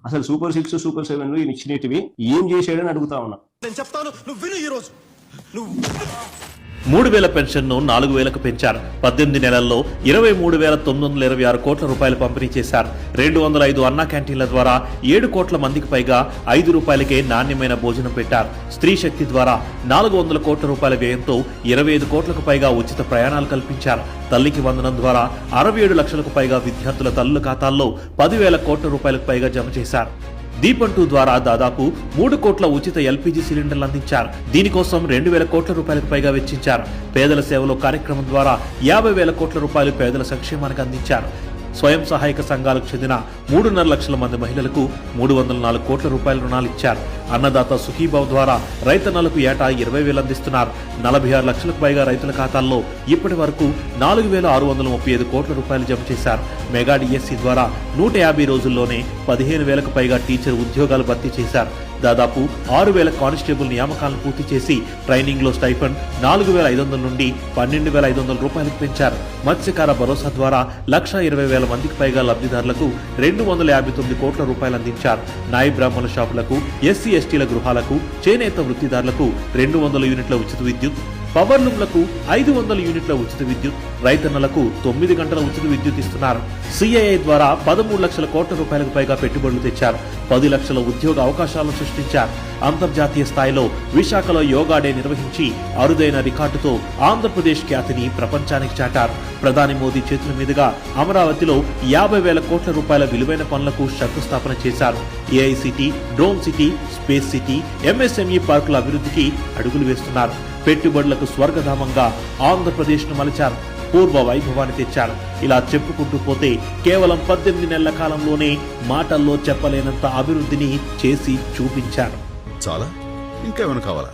అసలు super 6 super 7 ఈయన ఇచ్చినవి ఏం చేశాడని అడుగుతా ఉన్నా. నేను చెప్తాను, నువ్వు విను. ఈ రోజు నువ్వు 3000 పెన్షన్ను 4000కు పెంచారు. 18 నెలల్లో 23,926 కోట్ల రూపాయలు పంపిణీ చేశారు. 205 అన్నా క్యాంటీన్ల ద్వారా 7 కోట్ల మందికి పైగా 5 రూపాయలకే నాణ్యమైన భోజనం పెట్టారు. స్త్రీ శక్తి ద్వారా 400 కోట్ల రూపాయల వ్యయంతో 25 కోట్లకు పైగా ఉచిత ప్రయాణాలు కల్పించారు. తల్లికి వందనం ద్వారా 67 లక్షలకు పైగా విద్యార్థుల తల్లుల ఖాతాల్లో 10,000 కోట్ల రూపాయలకు పైగా జమ చేశారు. దీపం 2 ద్వారా దాదాపు 3 కోట్ల ఉచిత ఎల్పీజీ సిలిండర్లు అందించారు. దీనికోసం 2,000 కోట్ల రూపాయలకు పైగా వెచ్చించారు. పేదల సేవలో కార్యక్రమం ద్వారా 50,000 కోట్ల రూపాయలు పేదల సంక్షేమానికి అందించారు. స్వయం సహాయక సంఘాలకు చెందిన 3.5 లక్షల మంది మహిళలకు 304 కోట్ల రూపాయల రుణాలు ఇచ్చారు. అన్నదాత సుఖీభావ్ ద్వారా రైతన్నలకు ఏటా 20,000 అందిస్తున్నారు. 46 లక్షలకు పైగా రైతుల ఖాతాల్లో ఇప్పటి వరకు 4,635 కోట్ల రూపాయలు జమ చేశారు. మెగా డిఎస్సి ద్వారా 150 రోజుల్లోనే 15,000కు పైగా టీచర్ ఉద్యోగాలు భర్తీ చేశారు. దాదాపు 6,000 కానిస్టేబుల్ నియామకాలను పూర్తి చేసి ట్రైనింగ్ లో స్టైఫండ్ 4,500 నుండి 12,500 రూపాయలకు పెంచారు. మత్స్యకార భరోసా ద్వారా 1,20,000 మందికి పైగా లబ్ధిదారులకు 259 కోట్ల రూపాయలు అందించారు. నాయి బ్రాహ్మణ షాపులకు, ఎస్సీ ఎస్టీల గృహాలకు, చేనేత వృత్తిదారులకు 200 యూనిట్ల ఉచిత విద్యుత్, పవర్లూమ్లకు 500 యూనిట్ల ఉచిత విద్యుత్, రైతన్నలకు 9 గంటల ఉచిత విద్యుత్ ఇస్తున్నారు. సిఐఐ ద్వారా 13 లక్షల కోట్ల రూపాయలకు పైగా పెట్టుబడులు తెచ్చారు. 10 లక్షల ఉద్యోగ అవకాశాలను సృష్టించారు. అంతర్జాతీయ స్థాయిలో విశాఖలో యోగా డే నిర్వహించి అరుదైన రికార్డుతో ఆంధ్రప్రదేశ్ ఖ్యాతిని ప్రపంచానికి చాటారు. ప్రధాని మోదీ చేతుల మీదుగా అమరావతిలో 50,000 కోట్ల రూపాయల విలువైన పనులకు శంకుస్థాపన చేశారు. AI city, drone city, space city, MSME పార్కుల అభివృద్ధికి అడుగులు వేస్తున్నారు. పెట్టుబడులకు స్వర్గధామంగా ఆంధ్రప్రదేశ్ను మలిచారు. పూర్వ వైభవాన్ని తెచ్చారు. ఇలా చెప్పుకుంటూ పోతే కేవలం 18 నెలల కాలంలోనే మాటల్లో చెప్పలేనంత అభివృద్ధిని చేసి చూపించారు. చాలా, ఇంకేమైనా కావాలా?